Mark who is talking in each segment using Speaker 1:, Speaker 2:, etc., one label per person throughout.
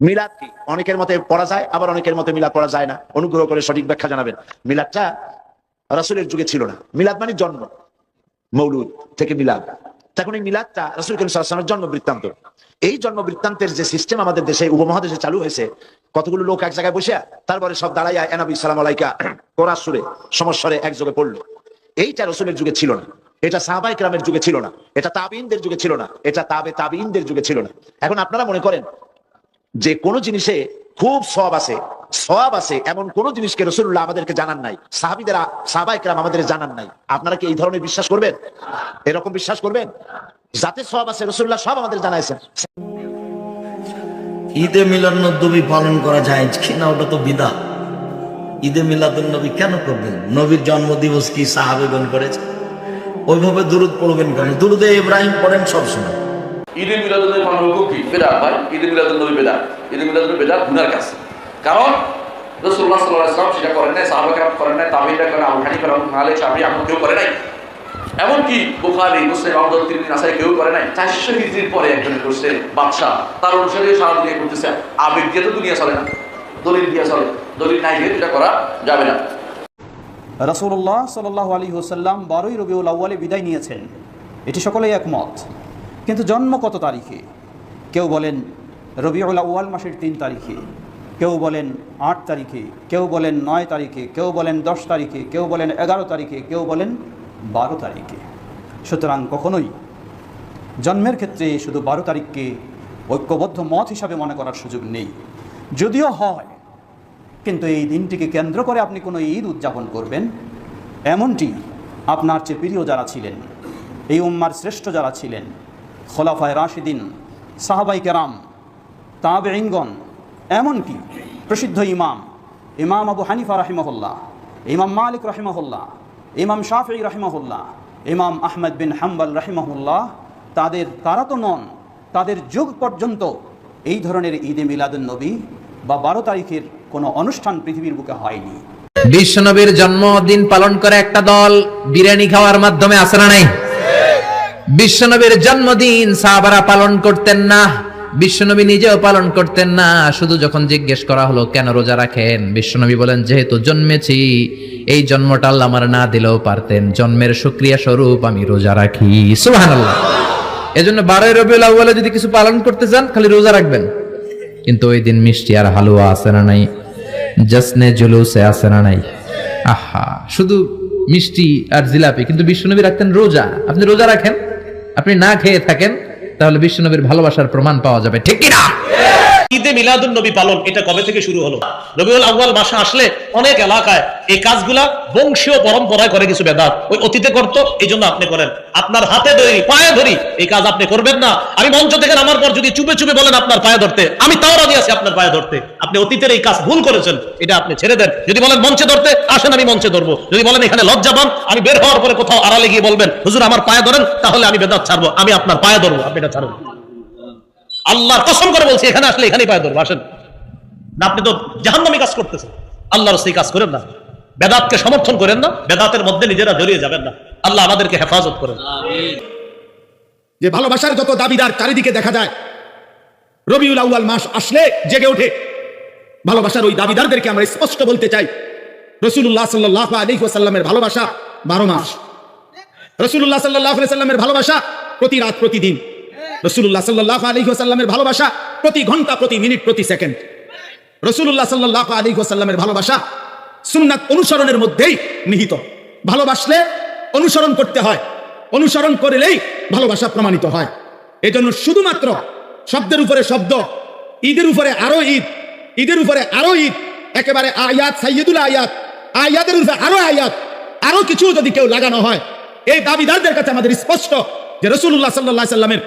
Speaker 1: মিলাদ কি? অনেকের মতে পড়া যায়, আবার অনেকের মতে মিলাদ পড়া যায় না। অনুগ্রহ করে সঠিক ব্যাখ্যা জানাবেন। মিলাদটা রাসূলের যুগে ছিল না। মিলাদ মানে জন্ম, মৌলুদ থেকে মিলাদ। তখন এই মিলাদটা রাসূল করিম সাল্লাল্লাহু আলাইহি ওয়াসাল্লামের জন্ম বৃত্তান্ত। এই জন্ম বৃত্তান্তের যে সিস্টেম আমাদের দেশে উপমহাদেশে চালু হয়েছে, কতগুলো লোক এক জায়গায় বসে তারপরে সব দাঁড়াইয়া নবী সালাম আলাইকা কোরআন সুরে সমস্বরে একযোগে পড়লো, এইটা রাসূলের যুগে ছিল না। এটা সাহাবায়ে কেরামের যুগে ছিল না, এটা তাবিঈনদের যুগে ছিল না, এটা তাবিঈনদের যুগে ছিল না। এখন আপনারা মনে করেন যে কোন জিনিসে খুব সওয়াব আছে এমন কোন জিনিসকে রাসূলুল্লাহ আমাদেরকে জানান নাই, সাহাবায়ে কেরাম আমাদের জানান নাই। আপনারা কি এই ধরনের বিশ্বাস করবেন? এরকম বিশ্বাস করবেন? যাতে সওয়াব আছে রাসূলুল্লাহ সব আমাদের জানাইছেন।
Speaker 2: ঈদে মিলাদুন্নবী পালন করা যায় কিনা ওটা তো বিদআত। ঈদে মিলাদুন্নবী কেন করবেন? নবীর জন্মদিবস কি সাহাবেগণ করেছে? ওইভাবে দুরূদ পড়বেন কেন? দুরূদে ইব্রাহিম পড়েন সবসময়।
Speaker 3: ঈদে মিলাদুন্নবী পালন হুকুম কি? বেদাত ভাই। ঈদে মিলাদুন্নবী বেদাত। ঈদে মিলাদুন্নবী বেদাত গুনার কাজ। কারণ রাসূলুল্লাহ সাল্লাল্লাহু আলাইহি ওয়াসাল্লাম সেটা করেন নাই, সাহাবা কেরাম করেন নাই, তাবিঈনরা করেন, আবু হানিফা মালিক শাফিঈ আহমদ কেউ করে নাই। এমনকি বুখারী মুসলিম আবু দাউদ তিরমিজি নাসাই কেউ করে নাই। 400 হিজরির পরে একজনের করছে বাদশা, তার অনুসারে সারা দুনিয়া করতেছে। আবেগ দিয়ে তো দুনিয়া চলে না, দলিল দিয়ে চলে। দলিল নাই দিয়ে এটা করা যাবে না।
Speaker 4: রাসূলুল্লাহ সাল্লাল্লাহু আলাইহি ওয়াসাল্লাম 12ই রবিউল আউয়ালে বিদায় নিয়েছেন, এটি সকলেই একমত। কিন্তু জন্ম কত তারিখে? কেউ বলেন রবিউল আউয়াল মাসের 3 তারিখে, কেউ বলেন 8 তারিখে, কেউ বলেন 9 তারিখে, কেউ বলেন 10 তারিখে, কেউ বলেন 11 তারিখে, কেউ বলেন 12 তারিখে। সুতরাং কখনোই জন্মের ক্ষেত্রে শুধু 12 তারিখকে ঐক্যবদ্ধ মত হিসাবে মনে করার সুযোগ নেই। যদিও হয়, কিন্তু এই দিনটিকে কেন্দ্র করে আপনি কোনো ঈদ উদযাপন করবেন, এমনটি আপনার চেয়ে প্রিয় যারা ছিলেন, এই উম্মার শ্রেষ্ঠ যারা ছিলেন, খোলাফায়ে রাশিদিন, সাহাবায়ে কেরাম, তাবেঈনগণ, এমনকি প্রসিদ্ধ ইমাম আবু হানিফা রাহিমাহুল্লাহ, ইমাম মালিক রাহিমাহুল্লাহ, ইমাম শাফিঈ রাহিমাহুল্লাহ, ইমাম আহমদ বিন হাম্বল রাহিমাহুল্লাহ, তারা তো নন, তাদের যুগ পর্যন্ত এই ধরনের ঈদে মিলাদুন্নবী বা 12 তারিখের কোনো অনুষ্ঠান পৃথিবীর বুকে হয়নি।
Speaker 5: বিশ্বনবীর জন্মদিন পালন করে একটা দল বিরিয়ানি খাওয়ার মাধ্যমে আছে না নাই? বিশ্বনবীর জন্মদিন সাহাবারা পালন করতেন না, বিশ্বনবী নিজেও পালন করতেন না। শুধু যখন জিজ্ঞেস করা হলো কেন রোজা রাখেন, বিশ্বনবী বলেন যেহেতু জন্মেছি, এই জন্মটা আল্লাহ আমার না দিলেও পারতেন, জন্মের শুকরিয়া স্বরূপ আমি রোজা রাখি। সুবহানাল্লাহ। এজন্য 12ই রবিউল আউয়ালে যদি কিছু পালন করতে চান খালি রোজা রাখবেন, কিন্তু ওই দিন মিষ্টি আর হালুয়া আছে না নাই? জশ্নে জুলুসে আছে না নাই? আহা, শুধু মিষ্টি আর জিলাপি, কিন্তু বিশ্বনবী রাখতেন রোজা। আপনি রোজা রাখেন, আপনি না খেয়ে থাকেন, তাহলে বিশ্বনবীর ভালোবাসার প্রমাণ পাওয়া যাবে, ঠিক কি না?
Speaker 6: ঈদে মিলাদুন্নবী পালন এটা কবে থেকে শুরু হলো? রবিউল আউয়াল মাসে আসলে অনেক এলাকায় এই কাজগুলা বংশীয় পরম্পরায় করে কিছু বেদাত, ওই অতীতে করতো, এই জন্য আপনি করেন। আপনার হাতে ধরি পায়ে ধরি এই কাজ আপনি করবেন না। আমি মঞ্চ থেকে নামার পর যদি চুপে চুপে বলেন আপনার পায়ে ধরতে, আমি তাও রাজি আছি আপনার পায়ে ধরতে। আপনি অতীতের এই কাজ ভুল করেছেন, এটা আপনি ছেড়ে দেন। যদি বলেন মঞ্চে ধরতে, আসেন আমি মঞ্চে ধরবো। যদি বলেন এখানে লজ্জা পান, আমি বের হওয়ার পরে কোথাও আড়ালে গিয়ে বলবেন হুজুর আমার পায়ে ধরেন, তাহলে আমি বেদাত ছাড়বো, আমি আপনার পায়ে ধরবো, আপনি এটা ছাড়বেন। আল্লাহর কসম করে বলছি, এখানে আসলে এখানেই পায়ে ধরবো, আসেন না। আপনি তো জাহান্নামী কাজ করতেছেন, আল্লাহর সেই কাজ করেন না। বেদাতকে সমর্থন করেন না, বেদাতের মধ্যে নিজেরা জড়িয়ে যাবেন না। আল্লাহ আমাদেরকে হেফাজত করেন।
Speaker 7: যে ভালোবাসার যত দাবিদার চারিদিকে দেখা যায়, রবিউল আউয়াল মাস আসলে জেগে ওঠে। ভালোবাসার ওই দাবিদারদেরকে আমরা স্পষ্ট বলতে চাই, রাসূলুল্লাহ সাল্লাল্লাহু আলাইহি ওয়াসাল্লামের ভালোবাসা 12 মাস। রাসূলুল্লাহ সাল্লাল্লাহু আলাইহি ওয়াসাল্লামের ভালোবাসা প্রতি রাত প্রতিদিন। রাসূলুল্লাহ সাল্লাল্লাহু আলাইহি ওয়াসাল্লামের ভালোবাসা প্রতি ঘন্টা প্রতি মিনিট প্রতি সেকেন্ড। রাসূলুল্লাহ সাল্লাল্লাহু আলাইহি ওয়াসাল্লামের ভালোবাসা সুন্নাত অনুসরণের মধ্যেই নিহিত। ভালোবাসলে অনুসরণ করতে হয়, অনুসরণ করলেই ভালোবাসা প্রমাণিত হয়। এজন্য শুধুমাত্র শব্দের উপরে শব্দ, ঈদের উপরে আরো ঈদ, ঈদের উপরে আরো ঈদ, একেবারে আয়াত সাইয়্যিদুল আয়াত, আয়াতের উপরে আরো আয়াত, আরো কিছু যদি কেউ লাগানো হয়, এই দাবিদারদের কাছে আমাদের স্পষ্ট যে রাসূলুল্লাহ সাল্লাল্লাহু আলাইহি সাল্লামের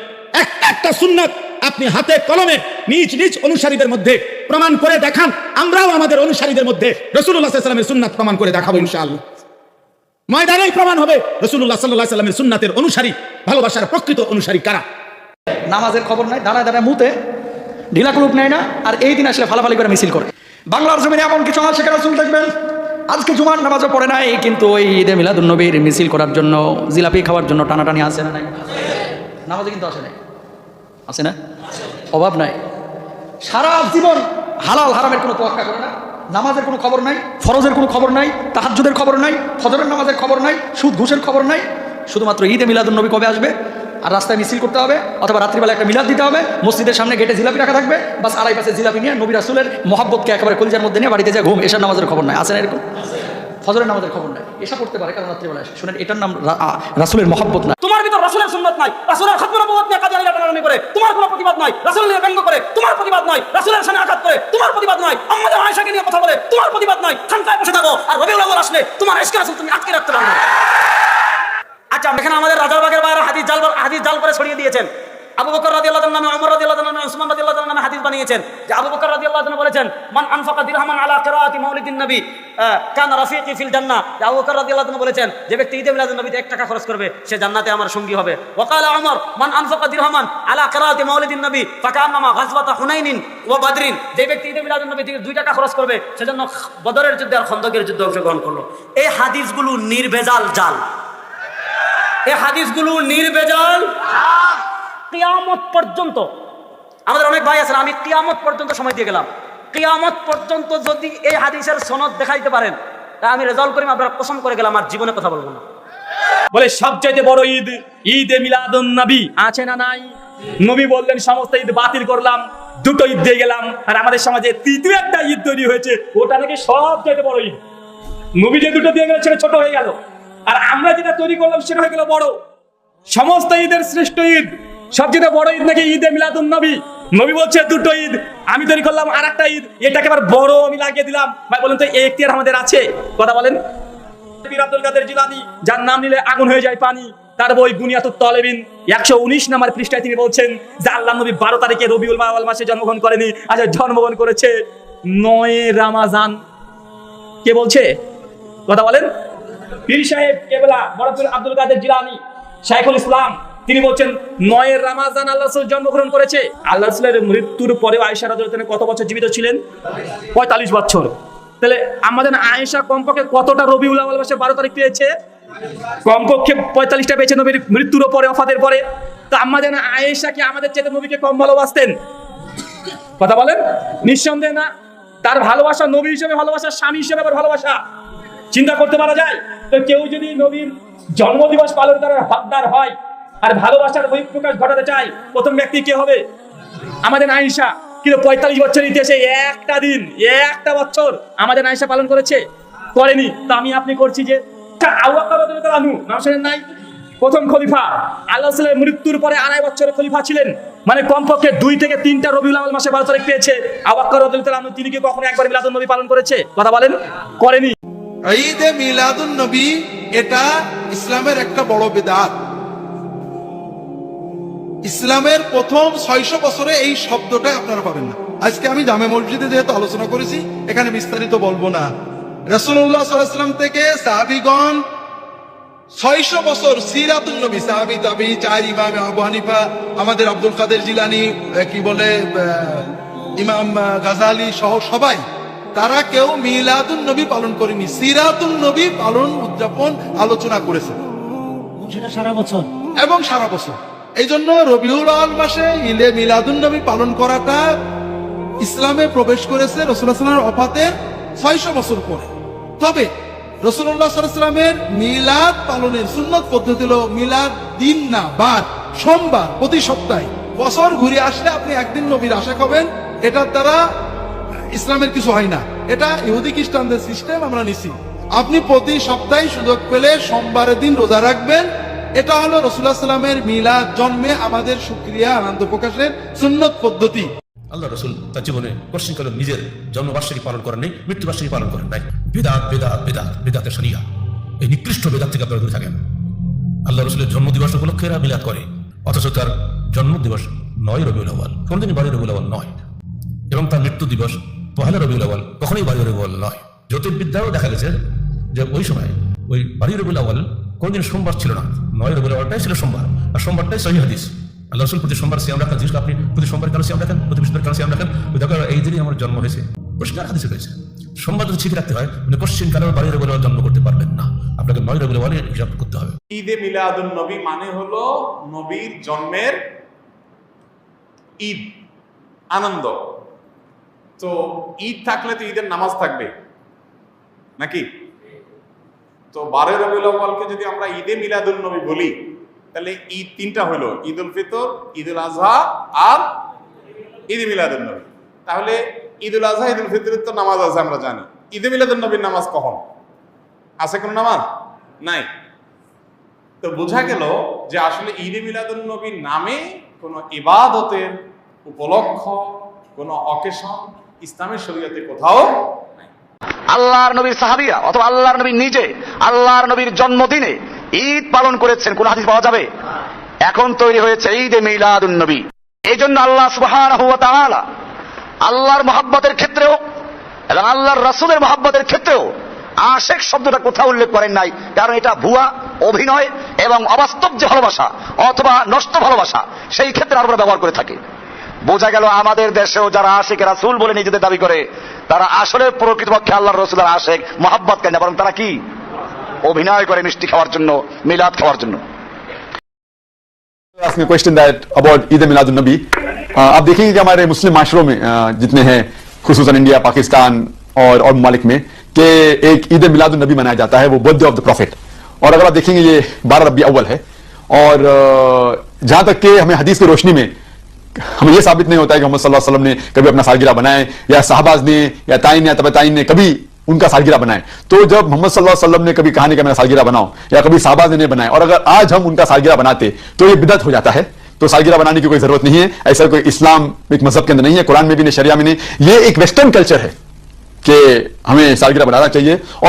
Speaker 7: একটা সুন্নাত আপনি হাতে কলমে নিজ নিজ অনুসারীদের মধ্যে প্রমাণ করে দেখান, আমরাও আমাদের অনুসারীদের মধ্যে রাসূলুল্লাহ সাল্লাল্লাহু আলাইহি সাল্লামের সুন্নাত প্রমাণ করে দেখাবো ইনশাআল্লাহ। ময়দানেই প্রমাণ হবে রাসূলুল্লাহ সাল্লাল্লাহু আলাইহি সাল্লামের সুন্নাতের অনুসারী, ভালোবাসার প্রকৃত অনুসারী কারা।
Speaker 8: নামাজের খবর নাই, দাঁড়ায় দাঁড়ায় মুতে ঢিলা কুলুপ নেয় না, আর এই দিন আসলে ফালাফালি করে মিছিল করে। বাংলার জমিনে এমন কিছু আশেখ রাসূল দেখবেন আজকে জুমার নামাজও পড়ে নাই, কিন্তু ওই ঈদে মিলাদুন্নবীর মিছিল করার জন্য, জিলাপি খাওয়ার জন্য টানাটানি আছে না নাই? নামাজে কিন্তু আসে নাই, আছে না? অভাব নাই। সারা জীবন হালাল হারামের কোনো তোয়াক্কা করে না, নামাজের কোনো খবর নাই, ফরজের কোনো খবর নাই, তাহাজ্জুদের খবর নাই, ফজরের নামাজের খবর নাই, সুদ ঘুষের খবর নাই। শুধুমাত্র ঈদে মিলাদুন্নবী কবে আসবে আর রাস্তায় মিছিল করতে হবে, অথবা রাত্রিবেলা একটা মিলাদ দিতে হবে, মসজিদের সামনে গেটে জিলাপি রাখা থাকবে, বাস আড়াই পাশে জিলাপি নিয়ে নবী রাসূলের মহাব্বতকে একেবারে কলিজার মধ্যে নিয়ে বাড়িতে যায় ঘুম। এশার নামাজের খবর নাই, আছে না এরকম? ফজরের নামাজের খবর নাই, এসা পড়তে পারে কারণ রাত্রিবেলা আসে। শুনেন, এটার নাম রাসূলের মহাব্বত না।
Speaker 9: তোমার ভিতর রাসূলের সুন্নাত নাই, রাসূলের খাতমুন নবুওয়াত নিয়ে কাজী আলী টানাটানি করে তোমার কোনো প্রতিবাদ নাই, রাসূল নিয়ে ব্যঙ্গ করে তোমার প্রতিবাদ নাই, রাসূলের সামনে আঘাত করে তোমার প্রতিবাদ নাই, আম্মাজান আয়েশাকে নিয়ে কথা বলে তোমার প্রতিবাদ নাই, খানকায় বসে থাকো আর রবিউল আউয়াল আসলে তোমার ইশকে রাসূল তুমি আটকে রাখতে পারবে না। আচ্ছা, এখানে আমাদের রাজারবাগের বাইরে হাদিস জাল করে ছড়িয়ে দিয়েছেন। আবু বকর রাদিয়াল্লাহু তাআলা নামে, ওমর রাদিয়াল্লাহু তাআলা নামে, উসমান রাদিয়াল্লাহু তাআলা নামে হাদিস বানিয়েছেন যে আবু বকর রাদিয়াল্লাহু তাআলা বলেছেন, মান আনফাকা দিরহামান আলা কিরাআতি মাউলিদিন নবী কানা রাফিকি ফিল জান্নাহ। আবু বকর রাদিয়াল্লাহু তাআলা বলেছেন, যে ব্যক্তি ঈদে মিলাদুন নবীতে 1 টাকা খরচ করবে সে জান্নাতে আমার সঙ্গী হবে। ওয়া ক্বালা উমর, মান আনফাকা দিরহামান আলা কিরাআতি মাউলিদিন নবী ফাকান্নামা গাজওয়াতা হুনাইনিন ওয়া বাদরিন। যে ব্যক্তি ঈদে মিলাদুন নবীতে 2 টাকা খরচ করবে সেজন্য বদরের যুদ্ধে আর খন্দকের যুদ্ধে অংশগ্রহণ করলো। এই হাদিসগুলো নির্ভেজাল জাল, এই হাদিসগুলো নির্ভেজাল। কিয়ামত পর্যন্ত আমাদের অনেক ভাই আছেন, আমি কিয়ামত পর্যন্ত সময় দিয়ে গেলাম, কিয়ামত পর্যন্ত যদি এই হাদিসের সনদ দেখাইতে পারেন তা আমি রেজাল্ট করি, আপনারা কসম করে গেলাম আর জীবনে কথা বলবো না।
Speaker 10: বলে সবচাইতে বড় ঈদ ঈদে মিলাদুন নবী আছে না নাই? নবী বললেন সমস্ত ঈদ বাতিল করলাম, 2টো ঈদ দিয়ে গেলাম। আর আমাদের সমাজে তৃতীয় একটা ঈদ তৈরি হয়েছে, ওটা নাকি সবচাইতে বড় ঈদ। নবী যে 2টো দিয়ে গেল সেটা ছোট হয়ে গেল, আর আমরা যেটা তৈরি করলাম সেটা হয়ে গেল বড়। সমস্ত ঈদের শ্রেষ্ঠ ঈদ, সবচেয়ে বড় ঈদ নাকি ঈদে মিলাদুন নবী। নবী বলছে 2টো ঈদ, আমি তৈরি করলাম আর একটা ঈদ, এটাকে আবার বড় আমি লাগিয়ে দিলাম। ভাই বলেন তো এই এখতিয়ার আমাদের আছে? কথা বলেন। পীর আব্দুল কাদের জিলানী, যার নাম নিলে আগুন হয়ে যায় পানি, তার বই বুনিয়াতুত তালেবিন 119 নম্বর পৃষ্ঠায় তিনি বলছেন যে আল্লাহ নবী 12 তারিখে রবিউল আউয়াল মাসে জন্মগ্রহণ করেনি, আচ্ছা জন্মগ্রহণ করেছে 9 রমজান। কে বলছে? কথা বলেন। পীর সাহেব কেবলা বড় পীর আব্দুল কাদের জিলানী শাইখুল ইসলাম, তিনি বলছেন 9 রমজান আল্লাহ রাসূল জন্মগ্রহণ করেছে। আল্লাহ রাসূলের মৃত্যুর পরেও আয়েশা রাদিয়াল্লাহু তাআলা কত বছর জীবিত ছিলেন? 45 বছর। তাহলে আমাদের আয়েশা কমপক্ষে কতটা রবিউল আউয়াল মাসে 12 তারিখ পেয়েছে? কমপক্ষে 45টা পেয়েছে নবীর মৃত্যুর পরে, ওফাতের পরে। তো আমাদের আয়েশা কি আমাদের চেয়ে নবীকে কম ভালোবাসতেন? কথা বলেন। নিঃসন্দেহে না। তার ভালোবাসা নবী হিসেবে ভালোবাসা, স্বামী হিসেবে আবার ভালোবাসা। চিন্তা করতে পারা যায়? তো কেউ যদি নবীর জন্মদিবস পালন করার হকদার হয় আর ভালোবাসার বহিঃপ্রকাশ ঘটাতে চায়, প্রথম ব্যক্তি কে হবে? আমাদের আয়েশা। কিন্তু 45 বছর ইতিহাসে একটা দিন, একটা বছর আমাদের আয়েশা পালন করেছে? করেনি। তো আমি আপনি করছি যে আবু বকর রাদিয়াল্লাহু আনহু, নাম শুনেন নাই? প্রথম খলিফা, আল্লাহ রাসূলের মৃত্যুর পরে 2.5 বছরের খলিফা ছিলেন, মানে কমপক্ষে 2 থেকে 3টা রবিউল আউয়াল মাসে 12 তারিখ পেয়েছে। আবু বকর রাদিয়াল্লাহু আনহু, তিনি কি কখনো একবার মিলাদুন নবী পালন করেছে? কথা বলেন। করেনি।
Speaker 11: ঈদে মিলাদুন নবী এটা ইসলামের একটা বড় বিদআত। ইসলামের প্রথম 600 বছরে এই শব্দটা আপনারা পাবেন না। আজকে আমি জামে মসজিদে যেহেতু আলোচনা করেছি, এখানে বিস্তারিত বলবো না। রাসূলুল্লাহ সাল্লাল্লাহু আলাইহি ওয়াসাল্লাম থেকে সাহাবীগণ 600 বছর সিরাতুন নবী, সাহাবী তাবী, 4 ইমাম আবু হানিফা, আমাদের আব্দুল কাদের জিলানী, কি বলে ইমাম গাজালি সহ সবাই, তারা কেউ মিলাদুন নবী পালন করেনি, সিরাতুন নবী পালন, উদযাপন, আলোচনা করেছে, সেটা সারা বছর এবং সারা বছর। এই জন্য রবিউল আউয়াল মাসে ঈদে মিলাদুন নবী পালন করাটা ইসলামে প্রবেশ করেছে রাসূলুল্লাহ সাল্লাল্লাহু আলাইহি ওয়াসাল্লামের ওফাতের 600 বছর পরে। তবে রাসূলুল্লাহ সাল্লাল্লাহু আলাইহি ওয়াসাল্লামের মিলাদ পালনের সুন্নত পদ্ধতি হলো মিলাদ দিন না বার, সোমবার প্রতি সপ্তাহে। বছর ঘুরে আসলে আপনি একদিন নবীর আশা করবেন, এটার দ্বারা ইসলামের কিছু হয় না। এটা ইহুদি খ্রিস্টানদের সিস্টেম, আমরা নিছি। আপনি প্রতি সপ্তাহে সুযোগ পেলে সোমবারের দিন রোজা রাখবেন। এটা হলো রাসূলুল্লাহ সাল্লাল্লাহু আলাইহি ওয়াসাল্লামের মিলাদ জন্মে আমাদের শুকরিয়া, আনন্দ প্রকাশের সুন্নত পদ্ধতি।
Speaker 12: আল্লাহ রাসূল তার জীবনে কোশ্চিনকালে নিজের জন্মবার্ষিকী পালন করেন নাই, মৃত্যুবার্ষিকী পালন করেন নাই। বেদাত বেদাত বেদাত বেদাতের শরিয়া, এই নিকৃষ্ট বেদাত থেকে আপনারা দূরে থাকেন। আল্লাহ রাসূলের জন্মদিবস উপলক্ষে এরা মিলাদ করে, অথচ তার জন্মদিবস 9 রবিউল আউয়াল, কোনদিন 12 রবিউল আউয়াল নয়। এবং তার মৃত্যু দিবস 1 রবিউল আউয়াল, কখনোই 12 রবিউল আউয়াল নয়। জ্যোতির্বিদ্যাও দেখা গেছে যে ওই সময় ওই 12 রবিউল আউয়াল কোনদিন সোমবার ছিল না, 9 রবিউল আউয়ালটাই ছিল সোমবার, আর সোমবারটাই সহিহ হাদিস। আল্লাহ রাসূল প্রতি সোমবার সিয়াম রাখেন। জিজ্ঞেস আপনি প্রতি সোমবার কেন সিয়াম রাখেন, প্রতি বৃহস্পতিবার কেন সিয়াম রাখেন? দেখো এই দিনই আমার জন্ম হয়েছে, পরিষ্কার হাদিসে রয়েছে। সোমবার যদি ঠিক রাখতে হয়, কোশ্চিন কালে 12 রবিউল আউয়াল জন্ম করতে পারবেন না, আপনাকে 9 রবিউল আউয়াল হিসাব করতে হবে।
Speaker 13: ঈদে মিলাদুন নবী মানে হলো নবীর জন্মের ঈদ, আনন্দ। তো ঈদ থাকলে তো ঈদের নামাজ থাকবে নাকি? তো 12 রবিউল আউয়ালকে যদি আমরা ঈদে মিলাদুন নবী বলি তাহলে ঈদ তিনটা হলো, ঈদ উল ফিতর, ঈদ উল আজহা আর ঈদে মিলাদুন নবী। তাহলে ঈদ উল আজহা, ঈদ উল ফিতরের তো নামাজ আছে আমরা জানি, ঈদে মিলাদুন নবীর নামাজ কখন আছে? কোন নামাজ নাই। তো বোঝা গেল যে আসলে ঈদে মিলাদুন নবীর নামে কোনো ইবাদতের উপলক্ষ, কোনো অকেশন ইসলামের শরীয়তে কোথাও নাই।
Speaker 1: আল্লাহর নবীর সাহাবীরা অথবা আল্লাহর নবী নিজে আল্লাহর নবীর জন্মদিনে ঈদ পালন করেছেন, কোন হাদিস পাওয়া যাবে? এখন তৈরি হয়েছে ঈদে মিলাদুন নবী। এই জন্য আল্লাহ সুবহানাহু ওয়া তাআলা আল্লাহর মহব্বতের ক্ষেত্রেও এবং আল্লাহর রাসূলের মহব্বতের ক্ষেত্রেও আশেক শব্দটা কোথাও উল্লেখ করেন নাই, কারণ এটা ভুয়া, অভিনয় এবং অবাস্তব যে ভালোবাসা অথবা নষ্ট ভালোবাসা, সেই ক্ষেত্রে আমরা ব্যবহার করে থাকি। বোঝা গেল আমাদের দেশেও যারা আশেক রাসূল বলে নিজেদের দাবি করে, তারা আসলে প্রকৃতপক্ষে আল্লাহর রাসূলের আশেক, মহব্বত কেন, বরং তারা কি অভিনয় করে মিষ্টি খাওয়ার জন্য, মিলাদ খাওয়ার জন্য।
Speaker 14: Question that about Eid Miladun नबी। आप देखेंगे कि हमारे मुस्लिम माशरों में जितने हैं, खुसूसन इंडिया, पाकिस्तान और ममालिक में, कि एक ईद मिलादुन नबी मनाया जाता है, वो बर्थडे ऑफ द प्रॉफिट। और अगर आप देखेंगे ये 12 रबी अव्वल है, और जहां तक कि हमें हदीस की रोशनी में हमें यह साबित नहीं होता है कि मोहम्मद सल्लल्लाहु अलैहि वसल्लम ने कभी अपना सालगिरह बनाए, या साहबाज ने या ताइन या तबे ताइन ने कभी उनका सालगिरह बनाए। तो जब मोहम्मद सल्लल्लाहु अलैहि वसल्लम ने कभी कहा नहीं कि मेरा सालगिरह बनाओ, या कभी साहबाज ने बनाए, और अगर आज हम उनका सालगिरह बनाते तो ये बिदअत हो जाता है। तो सालगिरह बनाने की कोई जरूरत नहीं है, ऐसा कोई इस्लाम एक मजहब के अंदर नहीं है, कुरान में भी नहीं, शरिया में नहीं। ये एक वेस्टर्न कल्चर है कि हमें सालगिरह बनाना चाहिए। और